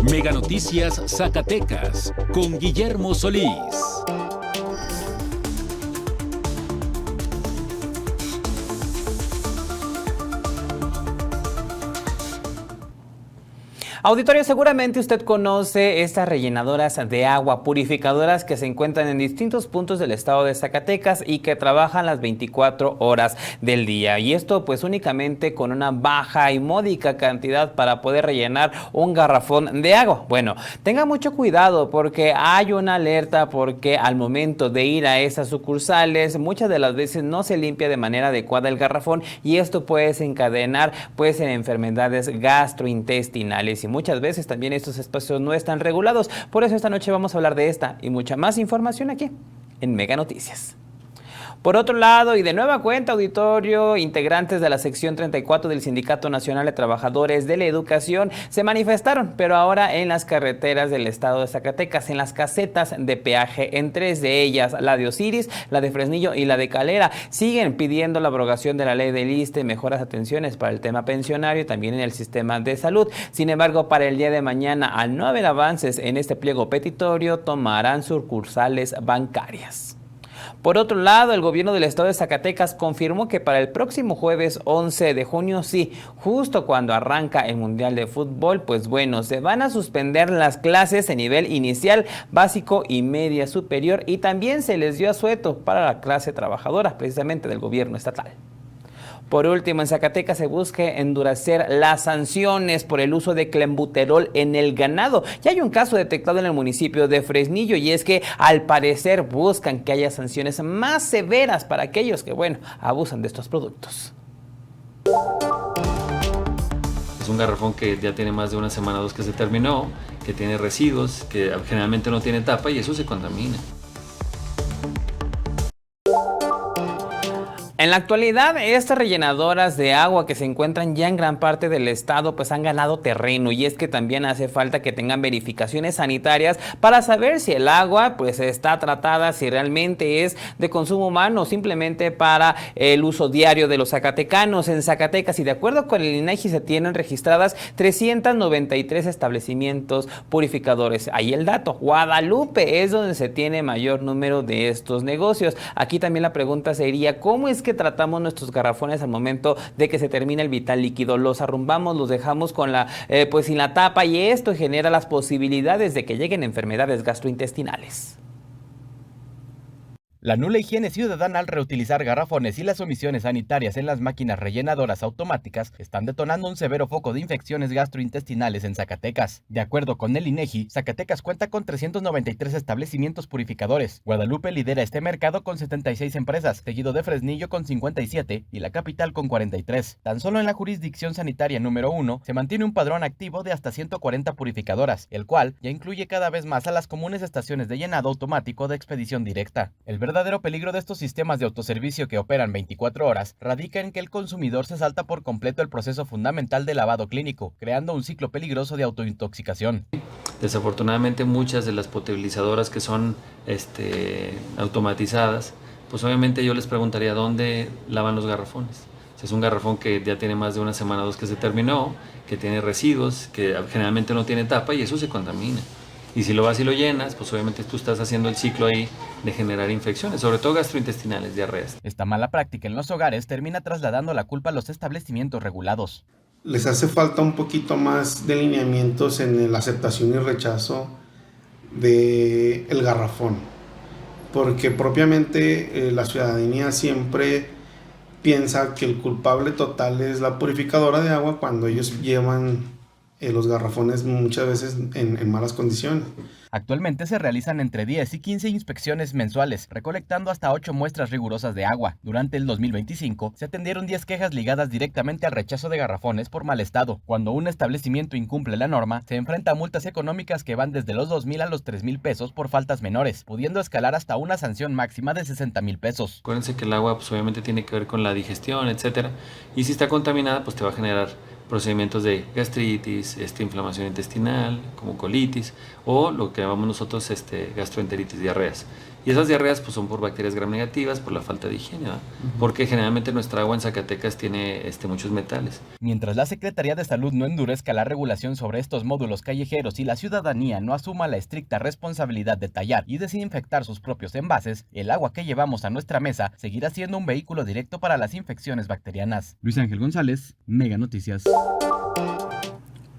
Mega Noticias Zacatecas con Guillermo Solís. Auditorio, seguramente usted conoce estas rellenadoras de agua, purificadoras que se encuentran en distintos puntos del estado de Zacatecas y que trabajan las 24 horas del día. Y esto pues únicamente con una baja y módica cantidad para poder rellenar un garrafón de agua. Bueno, tenga mucho cuidado porque hay una alerta, porque al momento de ir a esas sucursales muchas de las veces no se limpia de manera adecuada el garrafón y esto puede desencadenar pues en enfermedades gastrointestinales y muchas veces también estos espacios no están regulados. Por eso esta noche vamos a hablar de esta y mucha más información aquí en Mega Noticias. Por otro lado, y de nueva cuenta, auditorio, integrantes de la sección 34 del Sindicato Nacional de Trabajadores de la Educación se manifestaron, pero ahora en las carreteras del estado de Zacatecas, en las casetas de peaje, en tres de ellas, la de Osiris, la de Fresnillo y la de Calera, siguen pidiendo la abrogación de la ley del ISSSTE, mejoras atenciones para el tema pensionario y también en el sistema de salud. Sin embargo, para el día de mañana, al no haber avances en este pliego petitorio, tomarán sucursales bancarias. Por otro lado, el gobierno del estado de Zacatecas confirmó que para el próximo jueves 11 de junio, sí, justo cuando arranca el Mundial de Fútbol, pues bueno, se van a suspender las clases en nivel inicial, básico y media superior y también se les dio asueto para la clase trabajadora, precisamente del gobierno estatal. Por último, en Zacatecas se busca endurecer las sanciones por el uso de clenbuterol en el ganado. Ya hay un caso detectado en el municipio de Fresnillo y es que al parecer buscan que haya sanciones más severas para aquellos que, bueno, abusan de estos productos. Es un garrafón que ya tiene más de una semana o dos que se terminó, que tiene residuos, que generalmente no tiene tapa y eso se contamina. En la actualidad, estas rellenadoras de agua que se encuentran ya en gran parte del estado pues han ganado terreno y es que también hace falta que tengan verificaciones sanitarias para saber si el agua pues está tratada, si realmente es de consumo humano o simplemente para el uso diario de los zacatecanos. En Zacatecas y de acuerdo con el INEGI se tienen registradas 393 establecimientos purificadores. Ahí el dato, Guadalupe es donde se tiene mayor número de estos negocios. Aquí también la pregunta sería, ¿cómo es que tratamos nuestros garrafones al momento de que se termina el vital líquido? Los arrumbamos, los dejamos con pues sin la tapa y esto genera las posibilidades de que lleguen enfermedades gastrointestinales. La nula higiene ciudadana al reutilizar garrafones y las omisiones sanitarias en las máquinas rellenadoras automáticas están detonando un severo foco de infecciones gastrointestinales en Zacatecas. De acuerdo con el INEGI, Zacatecas cuenta con 393 establecimientos purificadores. Guadalupe lidera este mercado con 76 empresas, seguido de Fresnillo con 57 y la capital con 43. Tan solo en la jurisdicción sanitaria número 1 se mantiene un padrón activo de hasta 140 purificadoras, el cual ya incluye cada vez más a las comunes estaciones de llenado automático de expedición directa. El verdadero peligro de estos sistemas de autoservicio que operan 24 horas radica en que el consumidor se salta por completo el proceso fundamental de lavado clínico, creando un ciclo peligroso de autointoxicación. Desafortunadamente muchas de las potabilizadoras que son automatizadas, pues obviamente yo les preguntaría dónde lavan los garrafones. Si es un garrafón que ya tiene más de una semana o dos que se terminó, que tiene residuos, que generalmente no tiene tapa y eso se contamina. Y si lo vas y lo llenas, pues obviamente tú estás haciendo el ciclo ahí de generar infecciones, sobre todo gastrointestinales, diarreas. Esta mala práctica en los hogares termina trasladando la culpa a los establecimientos regulados. Les hace falta un poquito más de lineamientos en la aceptación y rechazo del garrafón, porque propiamente la ciudadanía siempre piensa que el culpable total es la purificadora de agua cuando ellos llevan los garrafones muchas veces en malas condiciones. Actualmente se realizan entre 10 y 15 inspecciones mensuales, recolectando hasta 8 muestras rigurosas de agua. Durante el 2025 se atendieron 10 quejas ligadas directamente al rechazo de garrafones por mal estado. Cuando un establecimiento incumple la norma, se enfrenta a multas económicas que van desde los 2,000 a los 3,000 pesos por faltas menores, pudiendo escalar hasta una sanción máxima de 60,000 pesos. Acuérdense que el agua pues obviamente tiene que ver con la digestión, etcétera, y si está contaminada pues te va a generar procedimientos de gastritis, inflamación intestinal, como colitis, o lo que llamamos nosotros gastroenteritis, diarreas. Y esas diarreas pues son por bacterias gram negativas, por la falta de higiene, ¿verdad? Porque generalmente nuestra agua en Zacatecas tiene muchos metales. Mientras la Secretaría de Salud no endurezca la regulación sobre estos módulos callejeros y la ciudadanía no asuma la estricta responsabilidad de tallar y desinfectar sus propios envases, el agua que llevamos a nuestra mesa seguirá siendo un vehículo directo para las infecciones bacterianas. Luis Ángel González, Mega Noticias.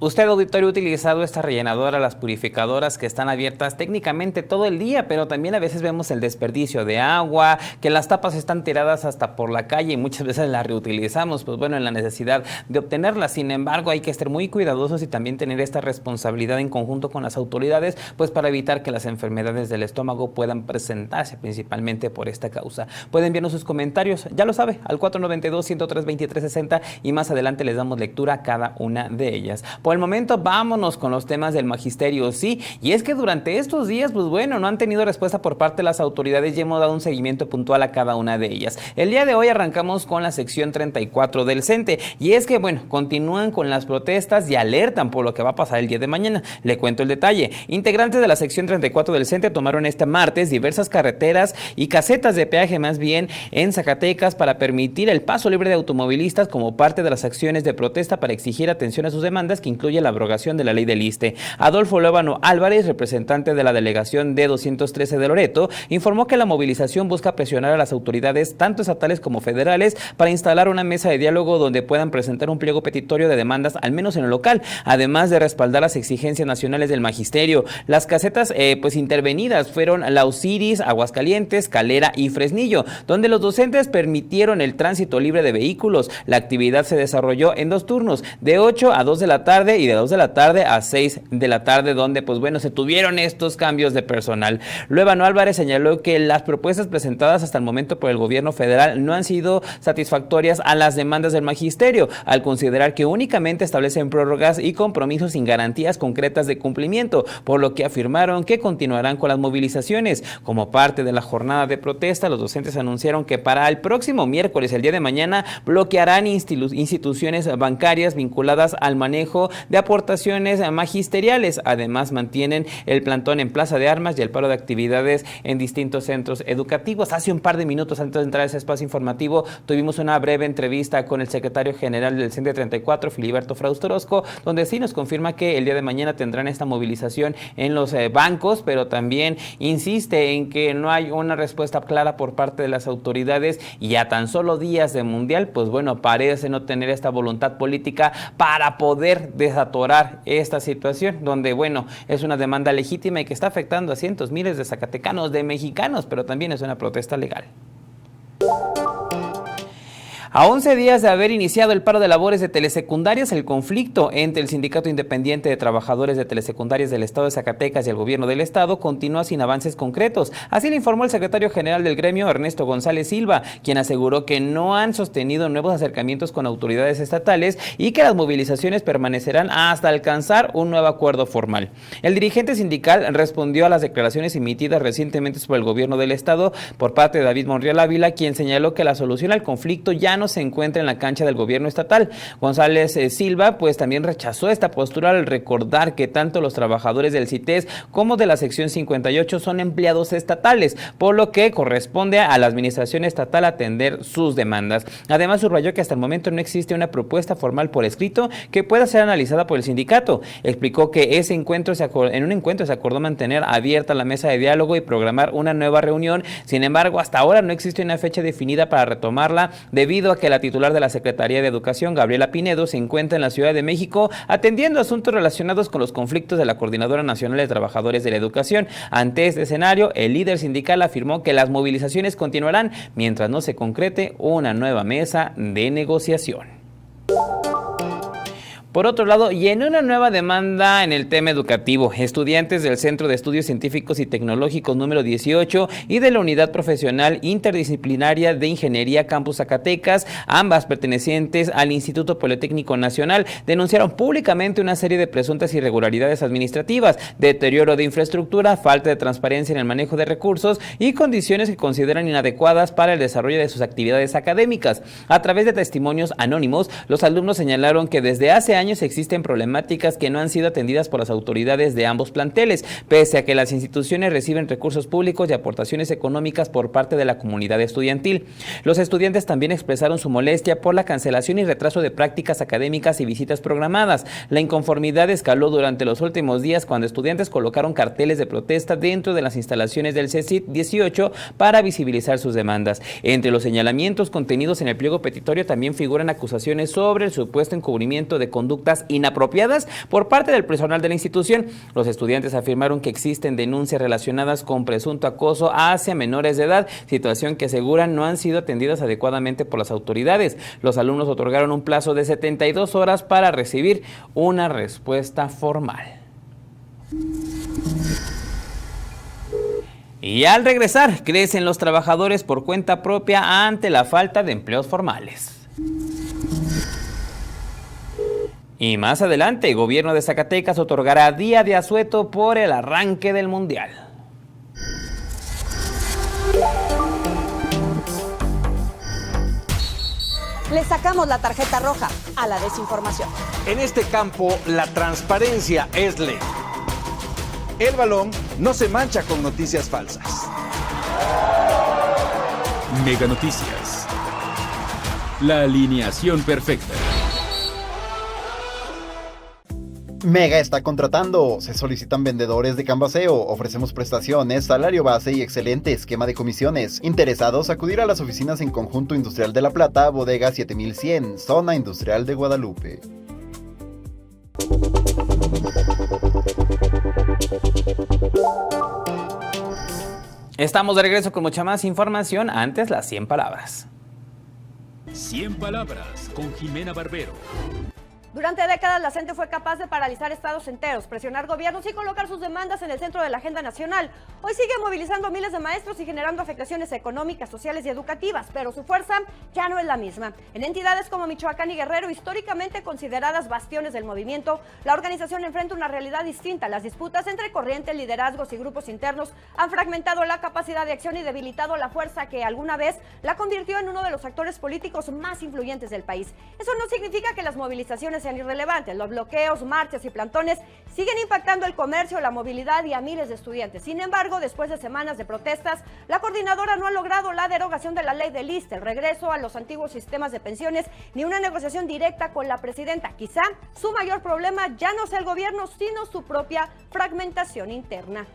Usted, auditorio, ha utilizado esta rellenadora, las purificadoras que están abiertas técnicamente todo el día, pero también a veces vemos el desperdicio de agua, que las tapas están tiradas hasta por la calle y muchas veces las reutilizamos, pues bueno, en la necesidad de obtenerlas. Sin embargo, hay que estar muy cuidadosos y también tener esta responsabilidad en conjunto con las autoridades, pues para evitar que las enfermedades del estómago puedan presentarse principalmente por esta causa. Pueden enviarnos sus comentarios, ya lo sabe, al 492-103-2360 y más adelante les damos lectura a cada una de ellas. Por el momento, vámonos con los temas del magisterio, sí, y es que durante estos días, pues bueno, no han tenido respuesta por parte de las autoridades y hemos dado un seguimiento puntual a cada una de ellas. El día de hoy arrancamos con la sección 34 del CENTE, y es que, bueno, continúan con las protestas y alertan por lo que va a pasar el día de mañana. Le cuento el detalle. Integrantes de la sección 34 del CENTE tomaron este martes diversas carreteras y casetas de peaje más bien en Zacatecas para permitir el paso libre de automovilistas como parte de las acciones de protesta para exigir atención a sus demandas que incluye la abrogación de la ley del ISSSTE. Adolfo Lóbano Álvarez, representante de la delegación D213 de Loreto, informó que la movilización busca presionar a las autoridades, tanto estatales como federales, para instalar una mesa de diálogo donde puedan presentar un pliego petitorio de demandas, al menos en lo local, además de respaldar las exigencias nacionales del magisterio. Las casetas pues intervenidas fueron La Osiris, Aguascalientes, Calera y Fresnillo, donde los docentes permitieron el tránsito libre de vehículos. La actividad se desarrolló en 2 turnos, de 8 a 2 de la tarde y de 2 de la tarde a 6 de la tarde, donde pues bueno, se tuvieron estos cambios de personal. Lóbano Álvarez señaló que las propuestas presentadas hasta el momento por el gobierno federal no han sido satisfactorias a las demandas del magisterio, al considerar que únicamente establecen prórrogas y compromisos sin garantías concretas de cumplimiento, por lo que afirmaron que continuarán con las movilizaciones. Como parte de la jornada de protesta, los docentes anunciaron que para el próximo miércoles, el día de mañana, bloquearán instituciones bancarias vinculadas al manejo de aportaciones magisteriales. Además, mantienen el plantón en Plaza de Armas y el paro de actividades en distintos centros educativos. Hace un par de minutos antes de entrar a ese espacio informativo, tuvimos una breve entrevista con el secretario general del CENTE 34, Filiberto Frausto Orozco, donde sí nos confirma que el día de mañana tendrán esta movilización en los bancos, pero también insiste en que no hay una respuesta clara por parte de las autoridades y a tan solo días de Mundial, pues bueno, parece no tener esta voluntad política para poder desatorar esta situación, donde bueno, es una demanda legítima y que está afectando a cientos, miles de zacatecanos, de mexicanos, pero también es una protesta legal. A 11 días de haber iniciado el paro de labores de telesecundarias, el conflicto entre el Sindicato Independiente de Trabajadores de Telesecundarias del Estado de Zacatecas y el Gobierno del Estado continúa sin avances concretos. Así le informó el secretario general del gremio, Ernesto González Silva, quien aseguró que no han sostenido nuevos acercamientos con autoridades estatales y que las movilizaciones permanecerán hasta alcanzar un nuevo acuerdo formal. El dirigente sindical respondió a las declaraciones emitidas recientemente sobre el Gobierno del Estado por parte de David Monreal Ávila, quien señaló que la solución al conflicto ya no se encuentra en la cancha del gobierno estatal. González Silva pues también rechazó esta postura al recordar que tanto los trabajadores del CITES como de la sección 58 son empleados estatales, por lo que corresponde a la administración estatal atender sus demandas. Además, subrayó que hasta el momento no existe una propuesta formal por escrito que pueda ser analizada por el sindicato. Explicó que en un encuentro se acordó mantener abierta la mesa de diálogo y programar una nueva reunión. Sin embargo, hasta ahora no existe una fecha definida para retomarla, debido a que la titular de la Secretaría de Educación, Gabriela Pinedo, se encuentra en la Ciudad de México atendiendo asuntos relacionados con los conflictos de la Coordinadora Nacional de Trabajadores de la Educación. Ante este escenario, el líder sindical afirmó que las movilizaciones continuarán mientras no se concrete una nueva mesa de negociación. Por otro lado, y en una nueva demanda en el tema educativo, estudiantes del Centro de Estudios Científicos y Tecnológicos número 18 y de la Unidad Profesional Interdisciplinaria de Ingeniería Campus Zacatecas, ambas pertenecientes al Instituto Politécnico Nacional, denunciaron públicamente una serie de presuntas irregularidades administrativas, deterioro de infraestructura, falta de transparencia en el manejo de recursos y condiciones que consideran inadecuadas para el desarrollo de sus actividades académicas. A través de testimonios anónimos, los alumnos señalaron que desde hace años años existen problemáticas que no han sido atendidas por las autoridades de ambos planteles, pese a que las instituciones reciben recursos públicos y aportaciones económicas por parte de la comunidad estudiantil. Los estudiantes también expresaron su molestia por la cancelación y retraso de prácticas académicas y visitas programadas. La inconformidad escaló durante los últimos días cuando estudiantes colocaron carteles de protesta dentro de las instalaciones del CECIT 18 para visibilizar sus demandas. Entre los señalamientos contenidos en el pliego petitorio también figuran acusaciones sobre el supuesto encubrimiento de conductas inapropiadas por parte del personal de la institución. Los estudiantes afirmaron que existen denuncias relacionadas con presunto acoso hacia menores de edad, situación que aseguran no han sido atendidas adecuadamente por las autoridades. Los alumnos otorgaron un plazo de 72 horas para recibir una respuesta formal. Y al regresar, crecen los trabajadores por cuenta propia ante la falta de empleos formales. Y más adelante, el gobierno de Zacatecas otorgará día de asueto por el arranque del Mundial. Le sacamos la tarjeta roja a la desinformación. En este campo, la transparencia es ley. El balón no se mancha con noticias falsas. Mega Noticias. La alineación perfecta. Mega está contratando. Se solicitan vendedores de Canvaseo. Ofrecemos prestaciones, salario base y excelente esquema de comisiones. Interesados, acudir a las oficinas en Conjunto Industrial de La Plata, Bodega 7100, Zona Industrial de Guadalupe. Estamos de regreso con mucha más información. Antes, las 100 palabras. 100 palabras con Jimena Barbero. Durante décadas, la CENTE fue capaz de paralizar estados enteros, presionar gobiernos y colocar sus demandas en el centro de la agenda nacional. Hoy sigue movilizando a miles de maestros y generando afectaciones económicas, sociales y educativas, pero su fuerza ya no es la misma. En entidades como Michoacán y Guerrero, históricamente consideradas bastiones del movimiento, la organización enfrenta una realidad distinta. Las disputas entre corrientes, liderazgos y grupos internos han fragmentado la capacidad de acción y debilitado la fuerza que alguna vez la convirtió en uno de los actores políticos más influyentes del país. Eso no significa que las movilizaciones sean irrelevantes. Los bloqueos, marchas y plantones siguen impactando el comercio, la movilidad y a miles de estudiantes. Sin embargo, después de semanas de protestas, la coordinadora no ha logrado la derogación de la ley del ISSSTE, el regreso a los antiguos sistemas de pensiones, ni una negociación directa con la presidenta. Quizá su mayor problema ya no sea el gobierno, sino su propia fragmentación interna.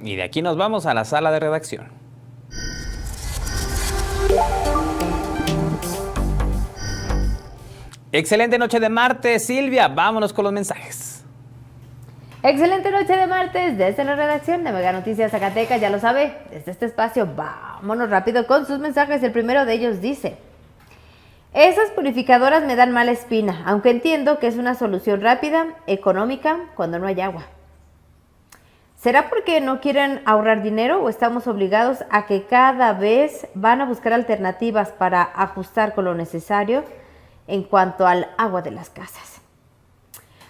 Y de aquí nos vamos a la sala de redacción. Excelente noche de martes, Silvia. Vámonos con los mensajes. Excelente noche de martes desde la redacción de Mega Noticias Zacatecas. Ya lo sabe, desde este espacio vámonos rápido con sus mensajes. El primero de ellos dice: esas purificadoras me dan mala espina, aunque entiendo que es una solución rápida, económica, cuando no hay agua. ¿Será porque no quieren ahorrar dinero o estamos obligados a que cada vez van a buscar alternativas para ajustar con lo necesario en cuanto al agua de las casas?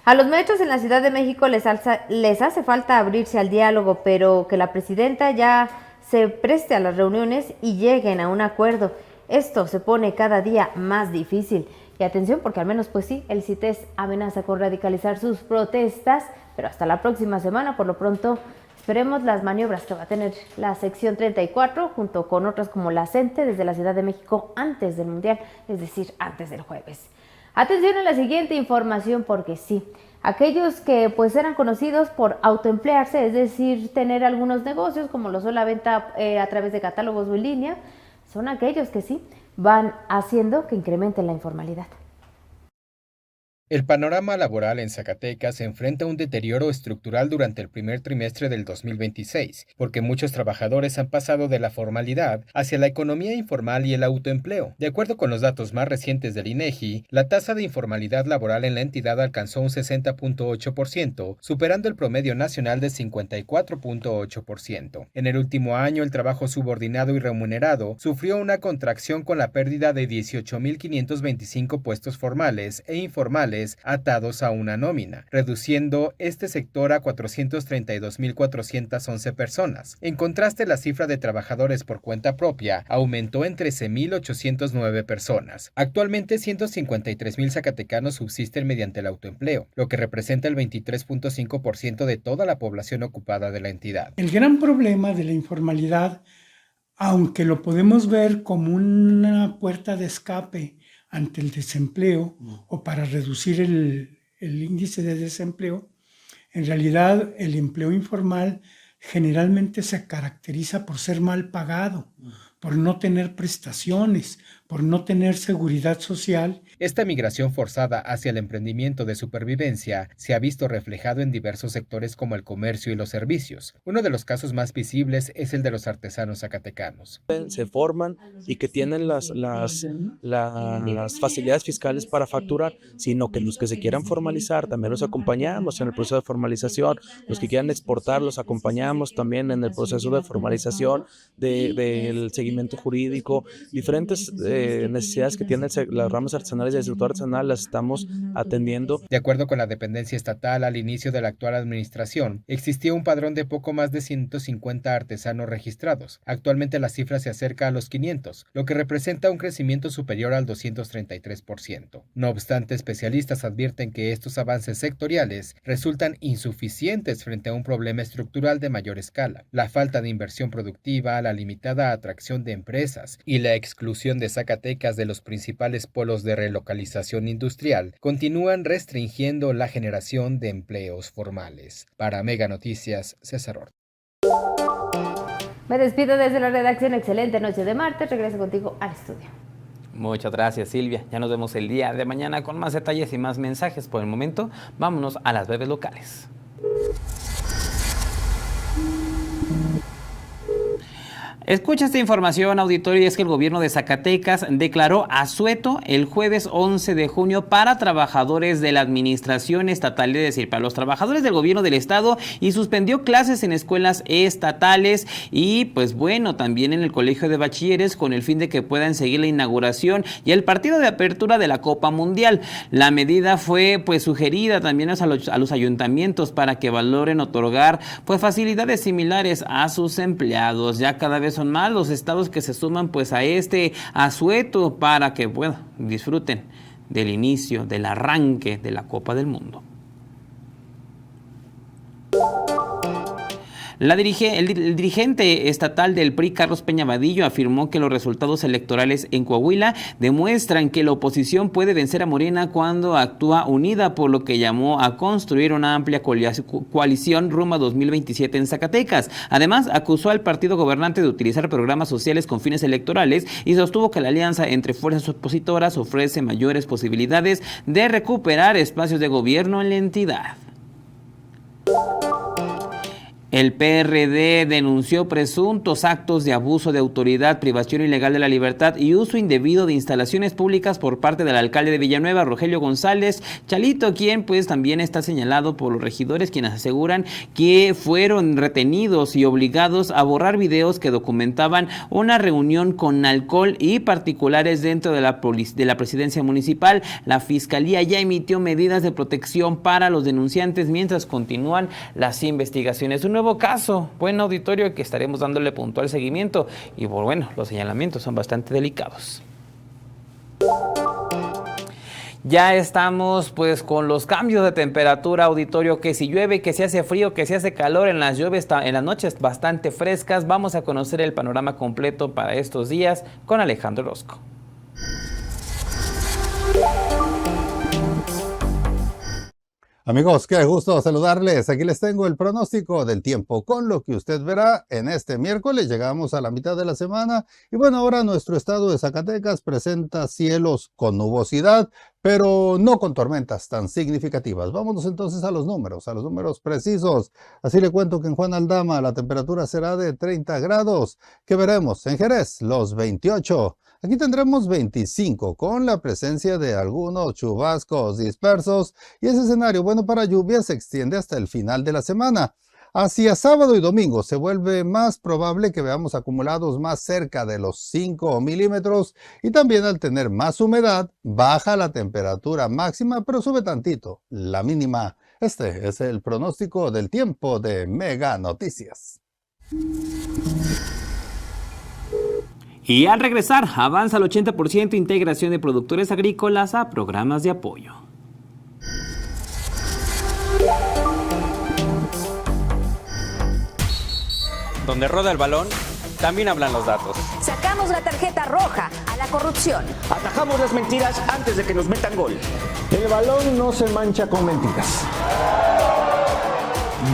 A los maestros en la Ciudad de México les hace falta abrirse al diálogo, pero que la presidenta ya se preste a las reuniones y lleguen a un acuerdo. Esto se pone cada día más difícil. Y atención, porque al menos pues sí, el CITES amenaza con radicalizar sus protestas, pero hasta la próxima semana. Por lo pronto, esperemos las maniobras que va a tener la sección 34, junto con otras como la CENTE desde la Ciudad de México antes del Mundial, es decir, antes del jueves. Atención a la siguiente información, porque sí, aquellos que pues eran conocidos por autoemplearse, es decir, tener algunos negocios como lo son la venta a través de catálogos o en línea, son aquellos que sí van haciendo que incremente la informalidad. El panorama laboral en Zacatecas enfrenta un deterioro estructural durante el primer trimestre del 2026, porque muchos trabajadores han pasado de la formalidad hacia la economía informal y el autoempleo. De acuerdo con los datos más recientes del INEGI, la tasa de informalidad laboral en la entidad alcanzó un 60.8%, superando el promedio nacional de 54.8%. En el último año, el trabajo subordinado y remunerado sufrió una contracción con la pérdida de 18.525 puestos formales e informales formales atados a una nómina, reduciendo este sector a 432.411 personas. En contraste, la cifra de trabajadores por cuenta propia aumentó en 13.809 personas. Actualmente, 153.000 zacatecanos subsisten mediante el autoempleo, lo que representa el 23.5% de toda la población ocupada de la entidad. El gran problema de la informalidad, aunque lo podemos ver como una puerta de escape ante el desempleo o para reducir el índice de desempleo, en realidad el empleo informal generalmente se caracteriza por ser mal pagado, por no tener prestaciones, por no tener seguridad social. Esta migración forzada hacia el emprendimiento de supervivencia se ha visto reflejado en diversos sectores como el comercio y los servicios. Uno de los casos más visibles es el de los artesanos zacatecanos. Se forman y que tienen las facilidades fiscales para facturar, sino que los que se quieran formalizar también los acompañamos en el proceso de formalización, los que quieran exportar los acompañamos también en el proceso de formalización, del seguimiento jurídico, diferentes necesidades que tienen las ramas artesanales y el sector artesanal las estamos atendiendo. De acuerdo con la dependencia estatal, al inicio de la actual administración, existía un padrón de poco más de 150 artesanos registrados. Actualmente la cifra se acerca a los 500, lo que representa un crecimiento superior al 233%. No obstante, especialistas advierten que estos avances sectoriales resultan insuficientes frente a un problema estructural de mayor escala: la falta de inversión productiva, la limitada atracción de empresas y la exclusión de Zacatecas de los principales polos de relocalización industrial continúan restringiendo la generación de empleos formales. Para Mega Noticias, César Ortiz. Me despido desde la redacción. Excelente noche de martes. Regreso contigo al estudio. Muchas gracias, Silvia. Ya nos vemos el día de mañana con más detalles y más mensajes. Por el momento, vámonos a las breves locales. Escucha esta información, auditorio, y es que el gobierno de Zacatecas declaró asueto el jueves 11 de junio para trabajadores de la administración estatal, es decir, para los trabajadores del gobierno del estado, y suspendió clases en escuelas estatales y, pues bueno, también en el colegio de bachilleres con el fin de que puedan seguir la inauguración y el partido de apertura de la Copa Mundial. La medida fue pues sugerida también a los ayuntamientos para que valoren otorgar pues facilidades similares a sus empleados. Ya cada vez son más los estados que se suman pues a este asueto para que disfruten del inicio, del arranque de la Copa del Mundo. El dirigente estatal del PRI, Carlos Peña Vadillo, afirmó que los resultados electorales en Coahuila demuestran que la oposición puede vencer a Morena cuando actúa unida, por lo que llamó a construir una amplia coalición rumbo a 2027 en Zacatecas. Además, acusó al partido gobernante de utilizar programas sociales con fines electorales y sostuvo que la alianza entre fuerzas opositoras ofrece mayores posibilidades de recuperar espacios de gobierno en la entidad. El PRD denunció presuntos actos de abuso de autoridad, privación ilegal de la libertad y uso indebido de instalaciones públicas por parte del alcalde de Villanueva, Rogelio González Chalito, quien pues también está señalado por los regidores, quienes aseguran que fueron retenidos y obligados a borrar videos que documentaban una reunión con alcohol y particulares dentro de la presidencia municipal. La fiscalía ya emitió medidas de protección para los denunciantes mientras continúan las investigaciones. Un nuevo caso, buen auditorio, que estaremos dándole puntual seguimiento y bueno, los señalamientos son bastante delicados. Ya estamos pues con los cambios de temperatura, auditorio, que si llueve, que si hace frío, que si hace calor, en las noches bastante frescas. Vamos a conocer el panorama completo para estos días con Alejandro Orozco. Amigos, qué gusto saludarles. Aquí les tengo el pronóstico del tiempo con lo que usted verá en este miércoles. Llegamos a la mitad de la semana y bueno, ahora nuestro estado de Zacatecas presenta cielos con nubosidad, pero no con tormentas tan significativas. Vámonos entonces a los números precisos. Así le cuento que en Juan Aldama la temperatura será de 30 grados. ¿Qué veremos? En Jerez, los 28. Aquí tendremos 25 con la presencia de algunos chubascos dispersos y ese escenario bueno para lluvia se extiende hasta el final de la semana. Hacia sábado y domingo se vuelve más probable que veamos acumulados más cerca de los 5 milímetros y también al tener más humedad baja la temperatura máxima pero sube tantito la mínima. Este es el pronóstico del tiempo de Mega Noticias. Y al regresar, avanza el 80% integración de productores agrícolas a programas de apoyo. Donde roda el balón, también hablan los datos. Sacamos la tarjeta roja a la corrupción. Atajamos las mentiras antes de que nos metan gol. El balón no se mancha con mentiras.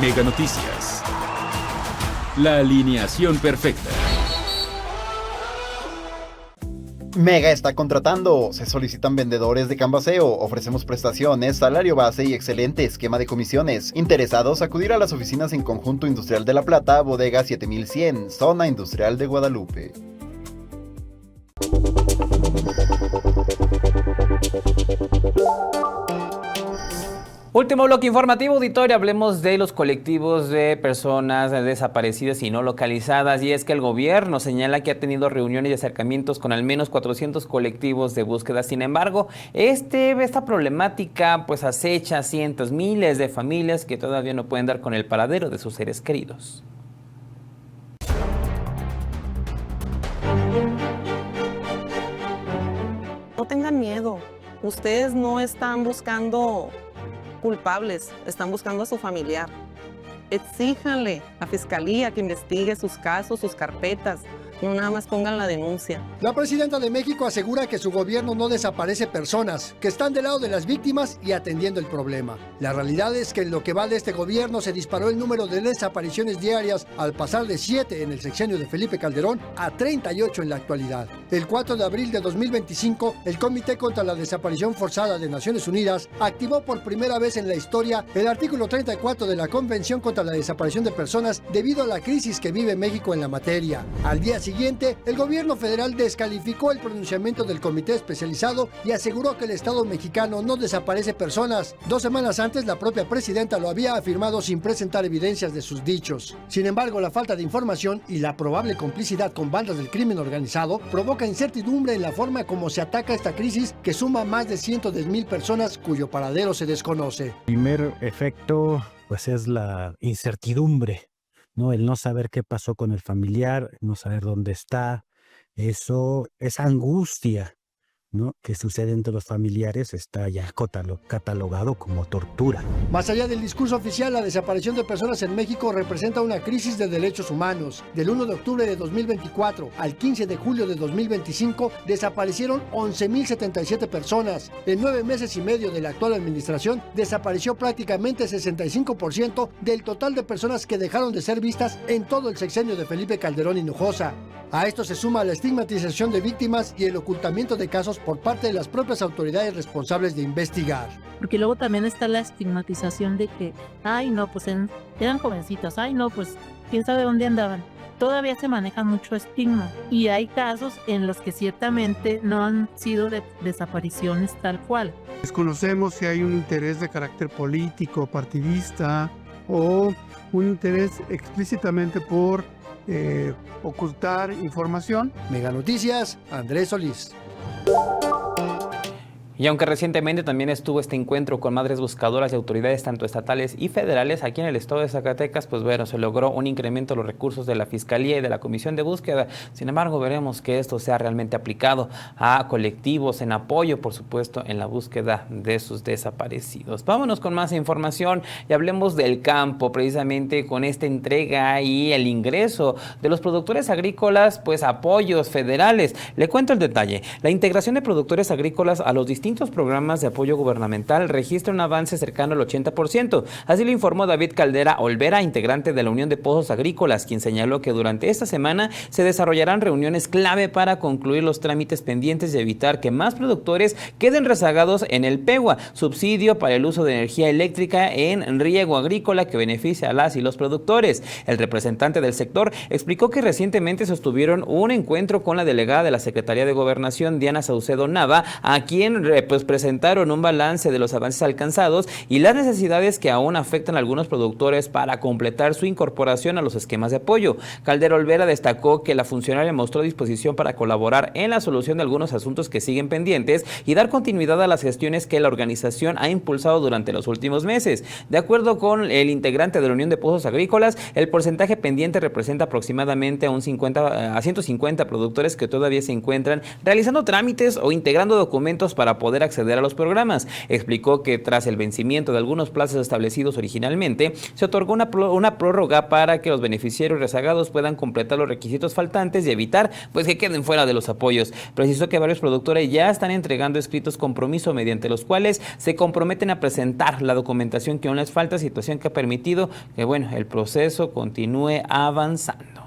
Mega Noticias. La alineación perfecta. Mega está contratando. Se solicitan vendedores de Canvaseo. Ofrecemos prestaciones, salario base y excelente esquema de comisiones. Interesados, acudir a las oficinas en Conjunto Industrial de La Plata, Bodega 7100, Zona Industrial de Guadalupe. Último bloque informativo, auditorio. Hablemos de los colectivos de personas desaparecidas y no localizadas. Y es que el gobierno señala que ha tenido reuniones y acercamientos con al menos 400 colectivos de búsqueda. Sin embargo, esta problemática pues acecha a cientos, miles de familias que todavía no pueden dar con el paradero de sus seres queridos. No tengan miedo. Ustedes no están buscando culpables, están buscando a su familiar. Exíjanle a Fiscalía que investigue sus casos, sus carpetas, no nada más pongan la denuncia. La presidenta de México asegura que su gobierno no desaparece personas, que están del lado de las víctimas y atendiendo el problema. La realidad es que en lo que va de este gobierno se disparó el número de desapariciones diarias al pasar de 7 en el sexenio de Felipe Calderón a 38 en la actualidad. El 4 de abril de 2025, el Comité contra la Desaparición Forzada de Naciones Unidas activó por primera vez en la historia el artículo 34 de la Convención contra la Desaparición de Personas debido a la crisis que vive México en la materia. Al día siguiente, el gobierno federal descalificó el pronunciamiento del comité especializado y aseguró que el Estado mexicano no desaparece personas. 2 semanas antes, la propia presidenta lo había afirmado sin presentar evidencias de sus dichos. Sin embargo, la falta de información y la probable complicidad con bandas del crimen organizado provoca incertidumbre en la forma como se ataca esta crisis que suma más de 110,000 personas cuyo paradero se desconoce. El primer efecto, pues, es la incertidumbre, ¿no? El no saber qué pasó con el familiar, no saber dónde está, eso, esa angustia, ¿no?, que sucede entre los familiares está ya catalogado como tortura. Más allá del discurso oficial, la desaparición de personas en México representa una crisis de derechos humanos. Del 1 de octubre de 2024 al 15 de julio de 2025 desaparecieron 11,077 personas. En 9 meses y medio de la actual administración desapareció prácticamente 65% del total de personas que dejaron de ser vistas en todo el sexenio de Felipe Calderón Hinojosa. A esto se suma la estigmatización de víctimas y el ocultamiento de casos por parte de las propias autoridades responsables de investigar. Porque luego también está la estigmatización de que, ay no, pues eran jovencitas, ay no, pues quién sabe dónde andaban. Todavía se maneja mucho estigma y hay casos en los que ciertamente no han sido desapariciones tal cual. Desconocemos si hay un interés de carácter político, partidista o un interés explícitamente por ocultar información. Mega Noticias, Andrés Solís. Y aunque recientemente también estuvo este encuentro con madres buscadoras y autoridades tanto estatales y federales aquí en el estado de Zacatecas, pues bueno, se logró un incremento de los recursos de la Fiscalía y de la Comisión de Búsqueda. Sin embargo, veremos que esto sea realmente aplicado a colectivos en apoyo, por supuesto, en la búsqueda de sus desaparecidos. Vámonos con más información y hablemos del campo, precisamente con esta entrega y el ingreso de los productores agrícolas, pues apoyos federales. Le cuento el detalle. La integración de productores agrícolas a los distintos programas de apoyo gubernamental registra un avance cercano al 80%. Así lo informó David Caldera Olvera, integrante de la Unión de Pozos Agrícolas, quien señaló que durante esta semana se desarrollarán reuniones clave para concluir los trámites pendientes y evitar que más productores queden rezagados en el PEGUA, subsidio para el uso de energía eléctrica en riego agrícola que beneficia a las y los productores. El representante del sector explicó que recientemente sostuvieron un encuentro con la delegada de la Secretaría de Gobernación, Diana Saucedo Nava, a quien pues presentaron un balance de los avances alcanzados y las necesidades que aún afectan a algunos productores para completar su incorporación a los esquemas de apoyo. Caldera Olvera destacó que la funcionaria mostró disposición para colaborar en la solución de algunos asuntos que siguen pendientes y dar continuidad a las gestiones que la organización ha impulsado durante los últimos meses. De acuerdo con el integrante de la Unión de Pozos Agrícolas, el porcentaje pendiente representa aproximadamente a 150 productores que todavía se encuentran realizando trámites o integrando documentos para poder acceder a los programas. Explicó que tras el vencimiento de algunos plazos establecidos originalmente, se otorgó una prórroga para que los beneficiarios rezagados puedan completar los requisitos faltantes y evitar pues que queden fuera de los apoyos. Precisó que varios productores ya están entregando escritos compromiso mediante los cuales se comprometen a presentar la documentación que aún les falta, situación que ha permitido que el proceso continúe avanzando.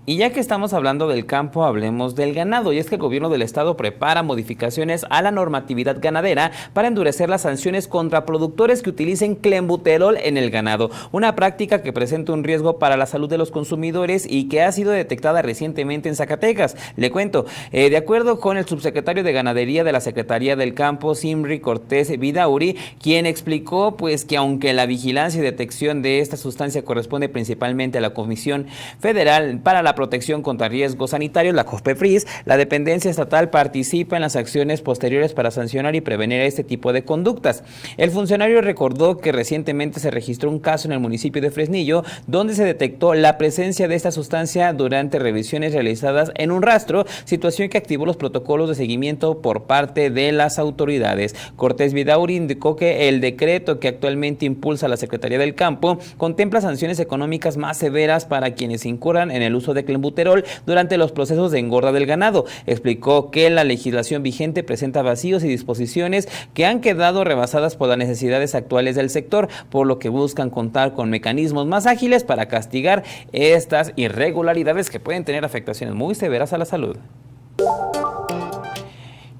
Y ya que estamos hablando del campo, hablemos del ganado, y es que el gobierno del estado prepara modificaciones a la normatividad ganadera para endurecer las sanciones contra productores que utilicen clenbuterol en el ganado, una práctica que presenta un riesgo para la salud de los consumidores y que ha sido detectada recientemente en Zacatecas. Le cuento, de acuerdo con el subsecretario de Ganadería de la Secretaría del Campo, Simri Cortés Vidauri, quien explicó pues que aunque la vigilancia y detección de esta sustancia corresponde principalmente a la Comisión Federal para la Protección contra Riesgos Sanitarios, la COFEPRIS, la dependencia estatal participa en las acciones posteriores para sancionar y prevenir este tipo de conductas. El funcionario recordó que recientemente se registró un caso en el municipio de Fresnillo donde se detectó la presencia de esta sustancia durante revisiones realizadas en un rastro, situación que activó los protocolos de seguimiento por parte de las autoridades. Cortés Vidauri indicó que el decreto que actualmente impulsa la Secretaría del Campo contempla sanciones económicas más severas para quienes incurran en el uso de clenbuterol durante los procesos de engorda del ganado. Explicó que la legislación vigente presenta vacíos y disposiciones que han quedado rebasadas por las necesidades actuales del sector, por lo que buscan contar con mecanismos más ágiles para castigar estas irregularidades que pueden tener afectaciones muy severas a la salud.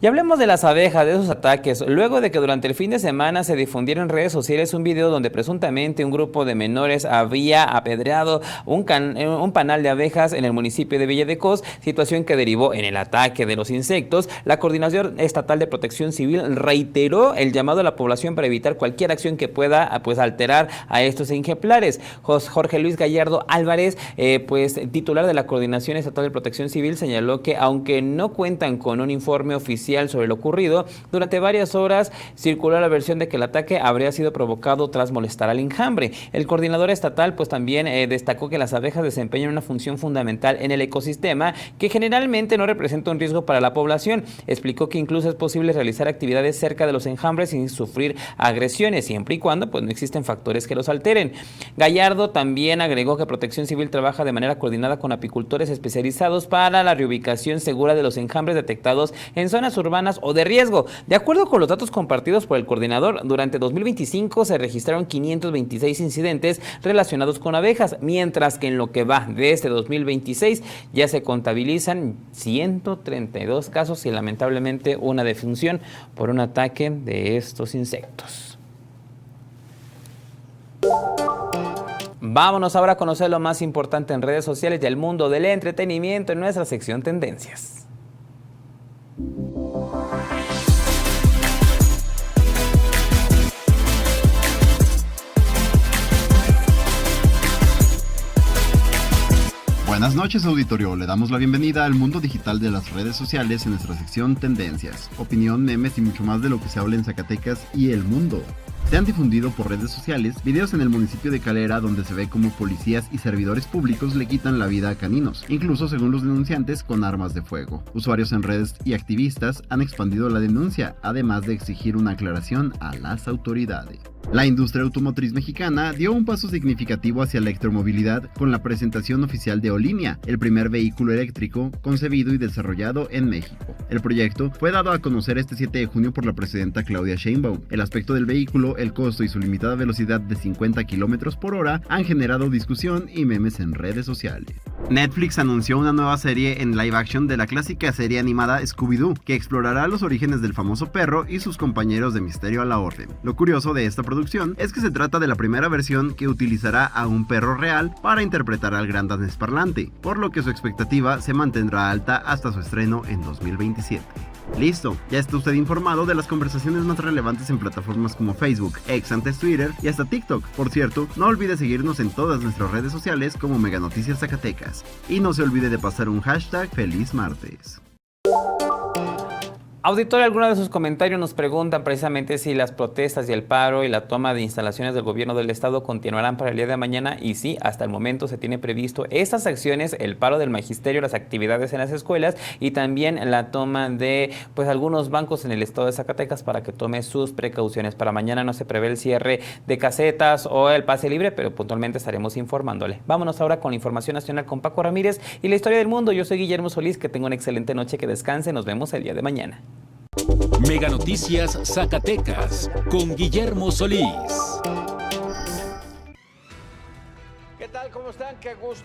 Y hablemos de las abejas, de esos ataques, luego de que durante el fin de semana se difundiera en redes sociales un video donde presuntamente un grupo de menores había apedreado un panal de abejas en el municipio de Villa de Cos, situación que derivó en el ataque de los insectos. La Coordinación Estatal de Protección Civil reiteró el llamado a la población para evitar cualquier acción que pueda alterar a estos ejemplares. Jorge Luis Gallardo Álvarez, titular de la Coordinación Estatal de Protección Civil, señaló que aunque no cuentan con un informe oficial sobre lo ocurrido, durante varias horas circuló la versión de que el ataque habría sido provocado tras molestar al enjambre. El coordinador estatal también destacó que las abejas desempeñan una función fundamental en el ecosistema que generalmente no representa un riesgo para la población. Explicó que incluso es posible realizar actividades cerca de los enjambres sin sufrir agresiones, siempre y cuando no existen factores que los alteren. Gallardo también agregó que Protección Civil trabaja de manera coordinada con apicultores especializados para la reubicación segura de los enjambres detectados en zonas urbanas o de riesgo. De acuerdo con los datos compartidos por el coordinador, durante 2025 se registraron 526 incidentes relacionados con abejas, mientras que en lo que va de este 2026 ya se contabilizan 132 casos y lamentablemente una defunción por un ataque de estos insectos. Vámonos ahora a conocer lo más importante en redes sociales y el mundo del entretenimiento en nuestra sección Tendencias. Buenas noches, auditorio. Le damos la bienvenida al mundo digital de las redes sociales en nuestra sección Tendencias, opinión, memes y mucho más de lo que se habla en Zacatecas y el mundo. Se han difundido por redes sociales videos en el municipio de Calera donde se ve como policías y servidores públicos le quitan la vida a caninos, incluso según los denunciantes con armas de fuego. Usuarios en redes y activistas han expandido la denuncia, además de exigir una aclaración a las autoridades. La industria automotriz mexicana dio un paso significativo hacia la electromovilidad con la presentación oficial de Olinea, el primer vehículo eléctrico concebido y desarrollado en México. El proyecto fue dado a conocer este 7 de junio por la presidenta Claudia Sheinbaum. El aspecto del vehículo, el costo y su limitada velocidad de 50 km/h han generado discusión y memes en redes sociales. Netflix anunció una nueva serie en live action de la clásica serie animada Scooby-Doo, que explorará los orígenes del famoso perro y sus compañeros de Misterio a la Orden. Lo curioso de esta producción es que se trata de la primera versión que utilizará a un perro real para interpretar al gran danés parlante, por lo que su expectativa se mantendrá alta hasta su estreno en 2027. Listo, ya está usted informado de las conversaciones más relevantes en plataformas como Facebook, X antes Twitter y hasta TikTok. Por cierto, no olvide seguirnos en todas nuestras redes sociales como Mega Noticias Zacatecas. Y no se olvide de pasar un hashtag Feliz Martes. Auditorio, algunos de sus comentarios nos preguntan precisamente si las protestas y el paro y la toma de instalaciones del gobierno del estado continuarán para el día de mañana, y sí, hasta el momento se tiene previsto estas acciones, el paro del magisterio, las actividades en las escuelas y también la toma de algunos bancos en el estado de Zacatecas para que tome sus precauciones. Para mañana no se prevé el cierre de casetas o el pase libre, pero puntualmente estaremos informándole. Vámonos ahora con la información nacional con Paco Ramírez y la historia del mundo. Yo soy Guillermo Solís, que tenga una excelente noche, que descanse, nos vemos el día de mañana. Mega Noticias Zacatecas con Guillermo Solís. ¿Qué tal? ¿Cómo están? Qué gusto.